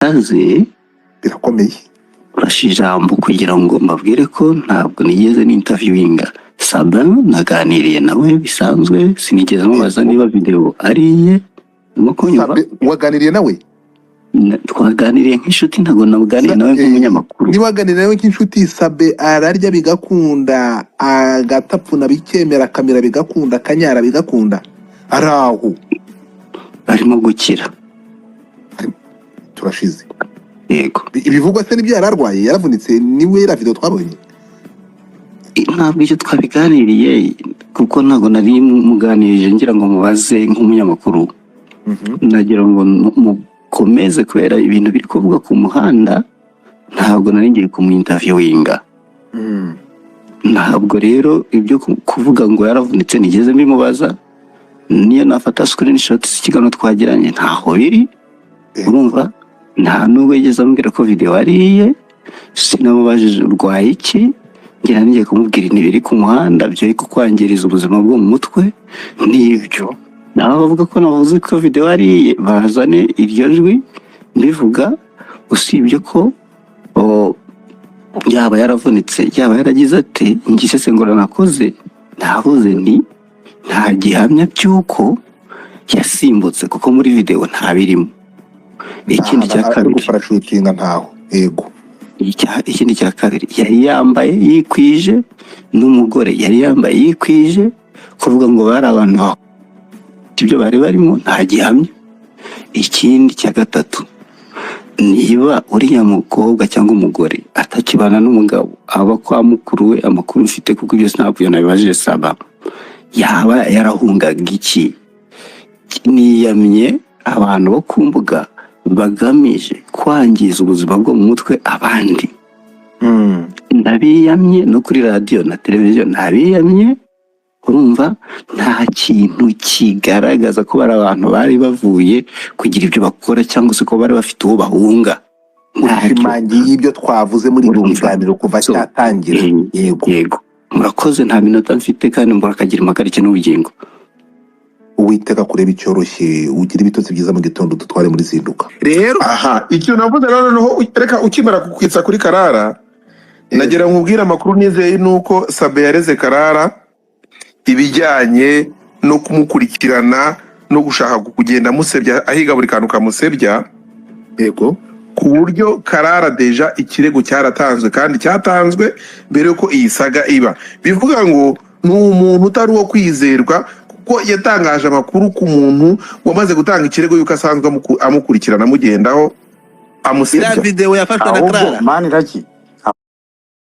bikaze birakomeye. urashe ijambo kugira ngo mbabwire ko ntabwo nigeze n'interviewinga Sabin. Naganiriye nawe bisanzwe, sinigeze mubaza niba video ariye. Waganiriye nawe? Twaganiriye nk'inshuti, ntabwo naganiriye nawe nk'umunyamakuru. Niba waganiriye nawe nk'inshuti, Sabe ararya bigakunda, agatapfuna bikemera, kamera bigakunda, kanyara bigakunda, araho arimo gukira. Turashize. Yego. Ibivugwa se nibyo yararwaye, yaravunitse, niwe ya video twabonye? Ntabwo icyo twabiganiriye kuko ntabwo nari muganirije ngira ngo mubaze nk'umunyamakuru. Nagira ngo mukomeze kubera ibintu biri kuvuga ku muhanda, ntabwo nari ngiye kumu-interviewinga. Ntabwo rero ibyo kuvuga ngo yaravunitse nigeze mbimubaza. Niyo nafata screenshots ikiganiro twagiranye ntaho biri. Urumva nta nubwo yigeze ambwira ko video ariye. Sinamubajije urwaye iki, ngira ngiye kumubwira ibiri ku muhanda byo kukwangiriza ubuzima bwo mu mutwe n'ibyo. Naho bavuga ko navuze ko video ariye, bazane iryo jwi ndivuga. Usibye ko yaba yaravunitse, yaba yaragize ati ngisesengura nakoze, navuze ni nta gihamya cy'uko yasimbutse kuko muri video nta birimo. Ikindi cya kabiri gufaranshutinga ntaho. Yego. Ikindi cya kabiri yari yambaye yikwije, n'umugore yari yambaye yikwije, kuvuga ngo bari abantu ibyo bari barimo nta gihamya. Ikindi cya gatatu, niba uriya mukobwa cyangwa umugore atakibana n'umugabo, aba kwa mukuru we, amakuru mfite kuko ibyo ntabwo nabibajije Saba, yaba yarahungaga iki? Niyamye abantu bo ku mbuga bagamije kwangiza ubuzima bwo mu mutwe abandi. Nabiyamye no kuri radio na televiziyo nabiyamye. Urumva nta kintu kigaragaza ko bari abantu bari bavuye kugira ibyo bakora cyangwa se ko bari bafite uwo bahunga. Ushimangiye ibyo twavuze muri ibi biganiro kuva cyatangira. Yego. Murakoze, nta minota mfite kandi mbura akagira impagarike n'ubugingo. Uwiteka kureba icyoroshye, ugira ibitotsi byiza mu gitondo dutware muri zinduka. Rero icyo navuze noneho reka ukimara kukwitsa kuri Karara, nagira nkubwira amakuru nizeye nuko Sabe yareze Karara ibijyanye no kumukurikirana no gushaka kugenda musebya, ahiga buri kantu kamusebya. Yego. Ku buryo Karara deja ikirego cyaratanzwe kandi cyatanzwe mbere yuko iyi saga iba. Bivuga ngo ni umuntu utari uwo kwizerwa kuko yatangaje amakuru ku muntu wamaze gutanga ikirego yuko asanzwe amukurikirana amugendaho amusebya. Ira video yafashwe na Karara. Mani raki.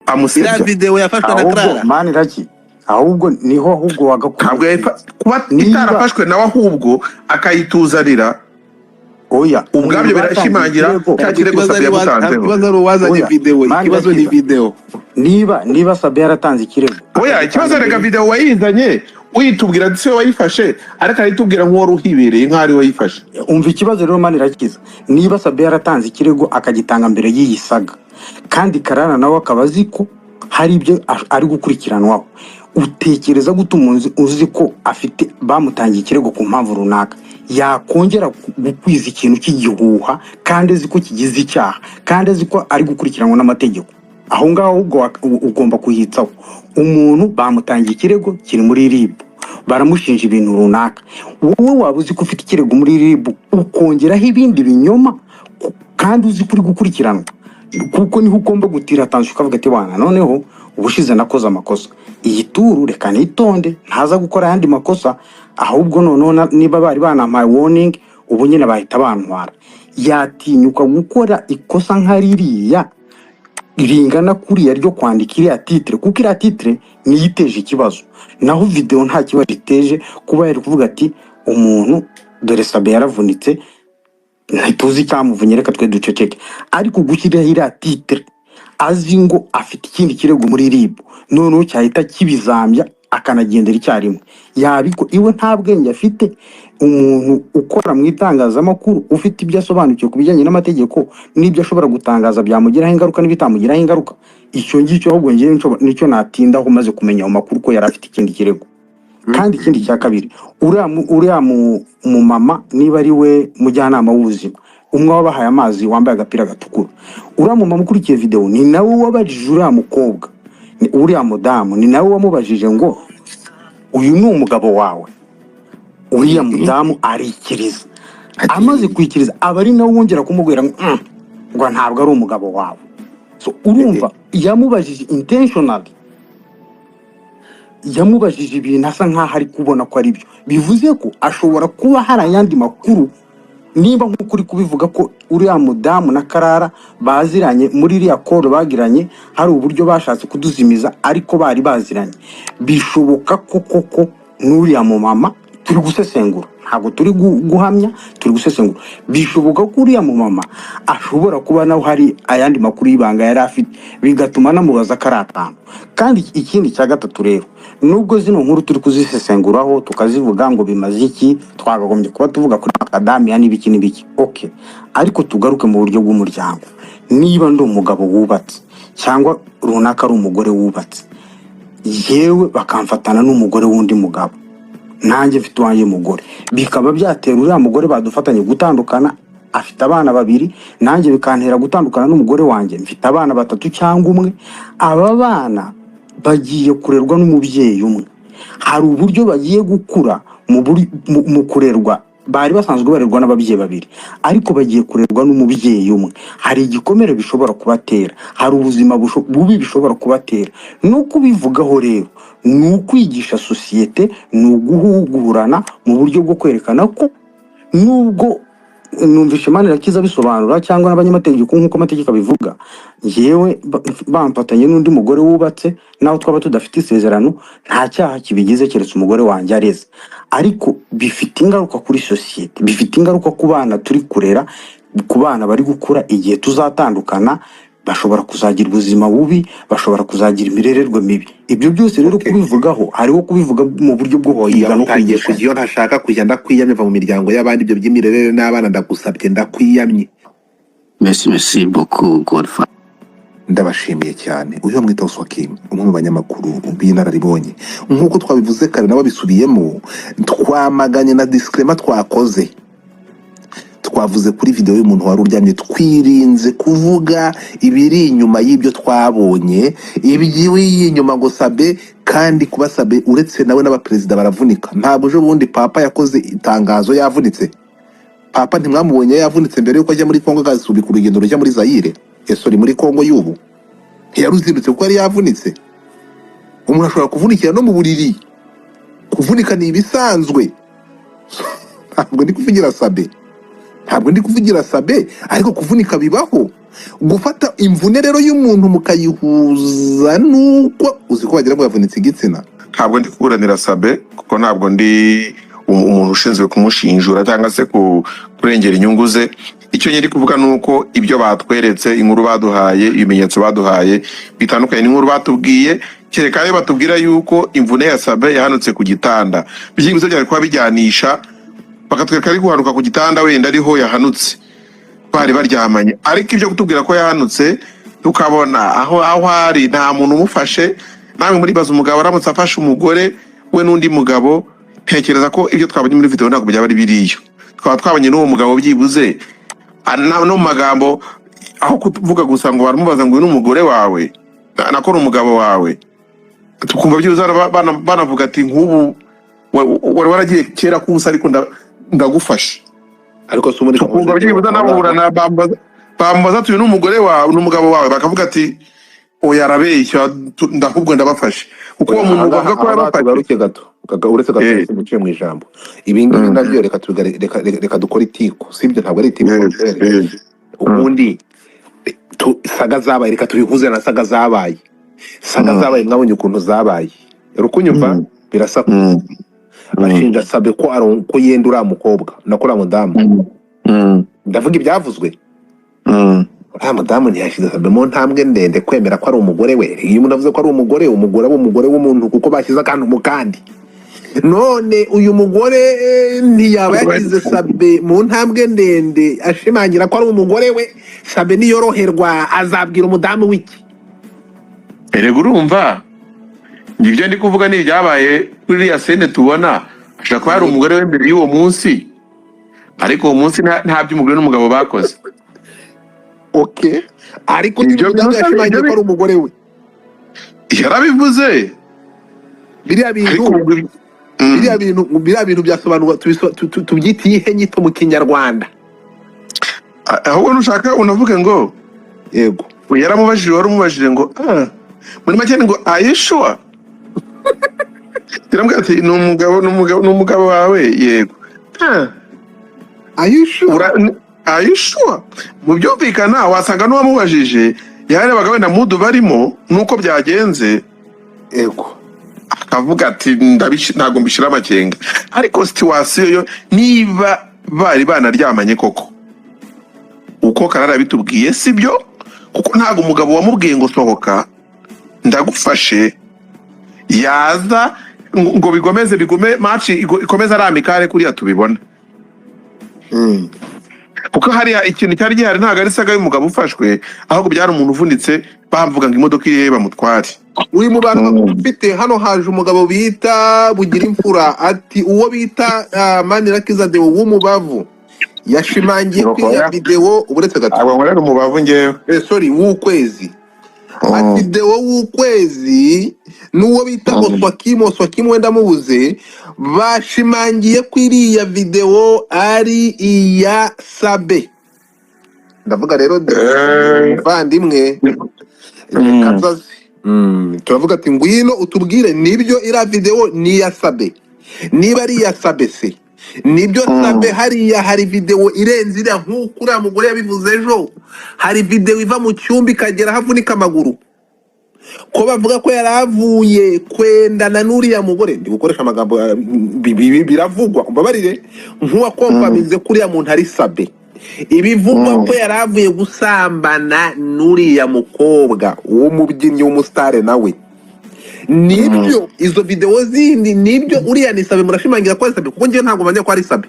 Amusebya. Ira video yafashwe na Karara. Mani raki. Ahubwo niho ahubwo wagakwiye kuba itarafashwe nawe ahubwo akayituzanira. Oya, ubwabyo birashimangira cya kirego Sabe yamutanzeho. Ikibazo wazanye video, ikibazo ni video. Niba Sabe yaratanze ikirego. Oya, ikibazo rega video wayizanye uyitubwira ati se wayifashe, ariko ayitubwira nk'uwo ruhibereye nk'ari wayifashe. Umva ikibazo rero Mani rakiza. Niba Sabe yaratanze ikirego akagitanga mbere y'iyi saga, kandi Karara nawe akabazi ko hari ibyo ari gukurikiranwaho, utekereza gute umuntu uzi ko afite bamutangiye ikirego ku mpamvu runaka yakongera gukwiza ikintu cy'igihuha kandi azi ko kigize icyaha kandi azi ko ari gukurikiranwa n'amategeko? Aho ngaho ubwo ugomba kuyitsaho. Umuntu bamutangiye ikirego kiri muri RIB, baramushinja ibintu runaka, wowe waba uzi ko ufite ikirego muri RIB ukongeraho ibindi binyoma kandi uzi kuri gukurikiranwa, kuko niho ugomba gutira tanshi ukavuga ati bana noneho ubushize nakoze amakosa, iyi turu reka nitonde ntaza gukora yandi makosa, ahubwo noneho niba bari banampaye warning ubu nyine bahita bantwara. Yatinyuka gukora ikosa nka ririya ringana kuriya ryo kwandika iriya titre, kuko iriya titre niyo iteje ikibazo, naho video nta kibazo iteje. Kuba yari kuvuga ati umuntu dore Sabe yaravunitse ntituzi cyamuvunye reka twe duceceke, ariko gushyiraho iriya titre azi ngo afite ikindi kirego muri RIB noneho cyahita kibizambya akanagendera icyarimwe, yabiko iwe nta bwenge afite. Umuntu ukora mu itangazamakuru ufite ibyo asobanukiye ku bijyanye n'amategeko n'ibyo ashobora gutangaza byamugiraho ingaruka n'ibitamugiraho ingaruka, icyo ngicyo ahubwo ngiye nicyo natindaho maze kumenya amakuru ko yari afite ikindi kirego. Kandi ikindi cya kabiri, uriya mu mama niba ari we mujyanama w'ubuzima umwe wabahaye amazi wambaye agapira gatukura. Uriya mumama ukurikiye video ni nawe wabajije uriya mukobwa, uriya mudamu ni nawe wamubajije ngo uyu ni umugabo wawe. Uriya mudamu arikiriza, amaze kwikiriza aba ari nawe wongera kumubwira ngo ntabwo ari umugabo wawe. So urumva yamubajije intentionally, yamubajije ibintu asa nkaho ari kubona ko ari byo. Bivuze ko ashobora kuba hari ayandi makuru, niba nk'ukuri kubivuga ko uriya mudamu na Karara baziranye muri iriya call bagiranye, hari uburyo bashatse kuduzimiza ariko bari baziranye. Bishoboka ko koko n'uriya mumama, turi gusesengura, ntabwo turi guhamya, turi gusesengura. Bishoboka ko uriya mumama ashobora kuba nawe hari ayandi makuru y'ibanga yari afite, bigatuma namubaza Karatanu. Kandi ikindi cya gatatu rero, nubwo zino nkuru turi kuzisesenguraho tukazivuga ngo bimaze iki, twagagombye kuba tuvuga kuri Akadamiya n'ibiki n'ibiki, okay, ariko tugaruke mu buryo bw'umuryango. Niba ndi umugabo wubatse cyangwa runaka ari umugore wubatse, yewe bakamfatana n'umugore w'undi mugabo, nanjye mfite uwanjye mugore, bikaba byatera uriya mugore badufatanye gutandukana, afite abana 2, nanjye bikantera gutandukana n'umugore wanjye mfite abana 3 cyangwa 1, aba bana bagiye kurerwa n'umubyeyi umwe. Hari uburyo bagiye gukura mu kurerwa, bari basanzwe barerwa n'ababyeyi 2 ariko bagiye kurerwa n'umubyeyi umwe. Hari igikomere bishobora kubatera, hari ubuzima bubi bishobora kubatera. No kubivugaho rero ni ukwigisha sosiyete, ni uguhugurana mu buryo bwo kwerekana ko nubwo numvishe Manirakiza bisobanura cyangwa n'abanyamategeko nk'uko amategeko abivuga, yewe bamfatanye n'undi mugore wubatse naho twaba tudafite isezerano, nta cyaha kibigize keretse umugore wanjye areze. Ariko bifite ingaruka kuri sosiyete, bifite ingaruka ku bana turi kurera, ku bana bari gukura igihe tuzatandukana. Bashobora kuzagira ubuzima bubi, bashobora kuzagira imirererwe mibi. Ibyo byose rero kubivugaho, hariho kubivuga mu buryo bwo kwiga no kwigisha. Iyo ntashaka kujya ndakwiyamye va mu miryango y'abandi, ibyo by'imirerere n'abana ndagusabye ndakwiyamye. Merci beaucoup Godfather. Ndabashimiye cyane. Uyu mwita Oswakim, umwe mu banyamakuru b'inararibonye. Nk'uko twabivuze kare n'ababisubiyemo, twamaganye na disclaimer twakoze. Twavuze kuri video y'umuntu wari uryamye, twirinze kuvuga ibiri inyuma y'ibyo twabonye, ibigiwe inyuma ngo Sabe, kandi kuba Sabe uretse nawe n'abaperezida baravunika. Ntabwo je bundi papa yakoze itangazo yavunitse. Papa ntimwamubonye yavunitse mbere yuko ajya muri Kongo agasubika urugendo rujya muri Zaire. Sorry, muri Kongo y'ubu yaruzindutse kuko yari yavunitse. Umuntu ashobora kuvunikira no mu buriri, kuvunika ni ibisanzwe. Ntabwo ndi kuvugira Sabe, ntabwo ndi kuvugira Sabe, ariko kuvunika bibaho. Gufata imvune rero y'umuntu mukayihuza nuko uzi ko bagira ngo yavunitse igitsina. Ntabwo ndi kuburanira Sabe kuko ntabwo ndi umuntu ushinzwe kumushinjura cyangwa se kurengera inyungu ze. Icyo nyiri kuvuga nuko ibyo batweretse, inkuru baduhaye, ibimenyetso baduhaye bitandukanye n'inkuru batubwiye, kereka ayo batubwira yuko imvune ya Sabe yahanutse ku gitanda. Byiguse byari kuba bijyanisha, bakatwereka ari guhanuka ku gitanda wenda ariho yahanutse bari baryamanye. Ariko ibyo kutubwira ko yahanutse tukabona aho ari nta muntu umufashe, namwe muri baza umugabo aramutse afashe umugore we n'undi mugabo, ntekereza ko ibyo twabonye muri video ntabwo byaba ari biriyo. Twaba twabonye n'uwo mugabo byibuze no magambo, aho kuvuga gusa ngo baramubaza ngo uyu n'umugore wawe nakora umugabo wawe, tukumva byibuze banavuga ati nk'ubu wari waragiye kera kubusa ariko ndagufasha. Ariko se muri tukumva byibuze naburana bambaza ati uyu n'umugore wawe n'umugabo wawe, bakavuga ati oya arabeshya ndahubwo ndabafashe. Kuko uwo muntu bavuga ko yabafashe baruke gato uretse gato muciye mu ijambo. Ibindi nabyo reka dukora itiko, sibyo? Ntabwo ari itiko. Ubundi saga zabaye, reka tubihuze na saga zabaye. Saga zabaye mwabonye ukuntu zabaye, rukunyumva birasa bashinja Sabe ko yenda uriya mukobwa nakora mudamu. Ndavuga ibyavuzwe. Mudamu ntiyashyize Sabe mu ntambwe ndende kwemera ko ari umugore we. Iyo umuntu avuze ko ari umugore w'umuntu kuko bashyize akantu mu kandi. None uyu mugore ntiyaba yagize Sabe mu ntambwe ndende ashimangira ko ari umugore we, Sabe niyoroherwa azabwira umudamu w'iki? Erega urumva ibyo ndi kuvuga ni byabaye kuri ya sene tubona, ashaka ko ari umugore we mbere y'uwo munsi, ariko uwo munsi nta by'umugore n'umugabo bakoze. okay ariko Ibyo n'umudamu bintu yashimangiye ko ari umugore we yarabivuze. biriya Ariko bintu biriya bintu byasobanurwa tubyita iyihe nyito mu kinyarwanda? ahubwo nushaka unavuge ngo yego yaramubajije, wari umubajije ngo muri make ngo are you sure? Tiramubwira ati ni umugabo wawe. Yego. are you sure? Mu byumvikana wasanga n'uwamubajije yarebaga wenda mudu barimo nuko byagenze, yego akavuga ati ntabwo mbishira amakenga. Ariko situation yo niba bari banaryamanye koko uko Karara bitubwiye sibyo, kuko ntabwo umugabo wamubwiye ngo sohoka ndagufashe yaza ngo bigume match ikomeza ari amikare kuriya tubibona. Kuko hariya ikintu cyari gihari ntabwo ari saga y'umugabo ufashwe, ahubwo byari umuntu uvunitse bamvuga ngo imodoka irihe bamutware. uri mu bantu ufite hano haje umugabo bita Bugira Imfura ati uwo bita Manirakiza Deo w'umubavu yashimangiye ko iya video uburetse gato abo nkorera umubavu ngewe sorry w'ukwezi ati Deo w'ukwezi n'uwo bita Oswakim wenda mubuze bashimangiye ko iriya video ari iya Sabe. Ndavuga rero bandimwe kazazi turavuga ati ngwino utubwire nibyo iriya video ni iya Sabe, niba ari iya Sabe se nibyo Sabe. Hariya hari video irenze iriya nk'uko uriya mugore yabivuze ejo, hari video iva mu cyumba ikagera havunika amaguru, ko bavuga ko yaravuye kwendana n'uriya mugore. Ndi gukoresha amagambo biravugwa, umbabarire, nk'uwakomfamize ko uriya muntu ari Sabe. Ibivugwa ko yaravuye gusambana n'uriya mukobwa w'umubyinnyi w'umusitare nawe nibyo. Izo video zindi nibyo uriya ni Sabe, murashimangira ko ari Sabe? Kuko njyewe ntabwo manya ko ari Sabe.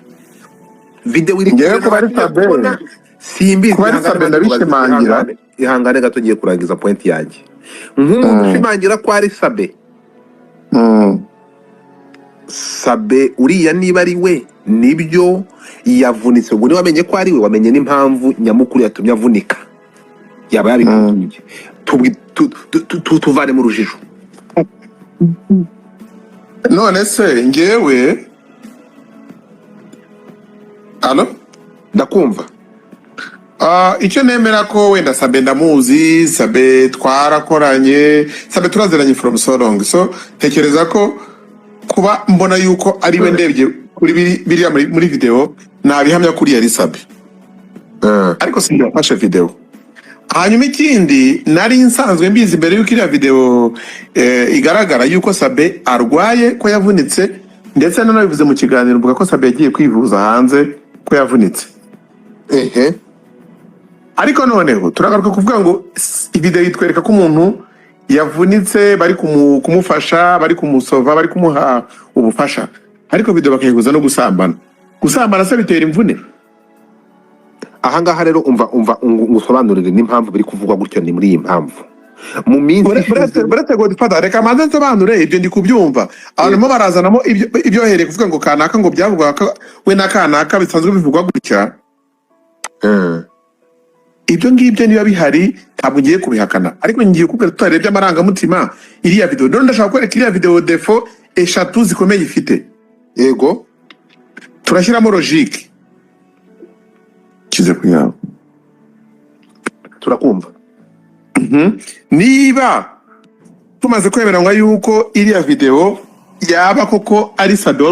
Video iri ko ari Sabe simbizi, ko ari Sabe ndabishimangira. Ihangane gato ngiye kurangiza point yanjye. Nk'umuntu ushimangira ko ari Sabe, Sabe uriya niba ari we nibyo yavunitse, ubwo wamenye ko ari we, wamenye n'impamvu nyamukuru yatumye avunika, yaba yabikubwiye. Tuvane mu rujijo. none se ngewe ndakumva. icyo nemera ko wenda Sabe ndamuzi, Sabe twarakoranye, Sabe turaziranye from so long, so tekereza ko kuba mbona yuko ari we ndebye kuri biriya muri video nabihamya kuri yari Sabe. Ariko sindafashe video. Hanyuma ikindi nari nsanzwe mbizi mbere yuko iriya video igaragara yuko Sabe arwaye, ko yavunitse, ndetse nanabivuze mu kiganiro mvuga ko Sabe yagiye kwivuza hanze ko yavunitse. Ariko noneho turagaruka kuvuga ngo video yitwereka ko umuntu yavunitse, bari kumufasha, bari kumusova, bari kumuha ubufasha, ariko video bakayihuza no gusambana se bitera imvune. Ahangaha rero umva ngusobanurire n'impamvu biri kuvugwa gutyo. Ni muri iyi mpamvu mu minsi buretse ngo dufata reka manze nsobanure ibyo ndi kubyumva. Abantu barazanamo ibyohereye kuvuga ngo kanaka ngo byavugwa we na kanaka bisanzwe bivugwa gutya. Ibyo ngibyo niba bihari ntabwo ngiye kubihakana, ariko ngiye kubwira tutarebye amarangamutima iriya video. None ndashaka kwereka iriya video defo eshatu zikomeye ifite. Yego turashyiramo logique kize kuyaho. Turakumva. Niba tumaze kwemeranywa yuko iriya video yaba koko ari Sabe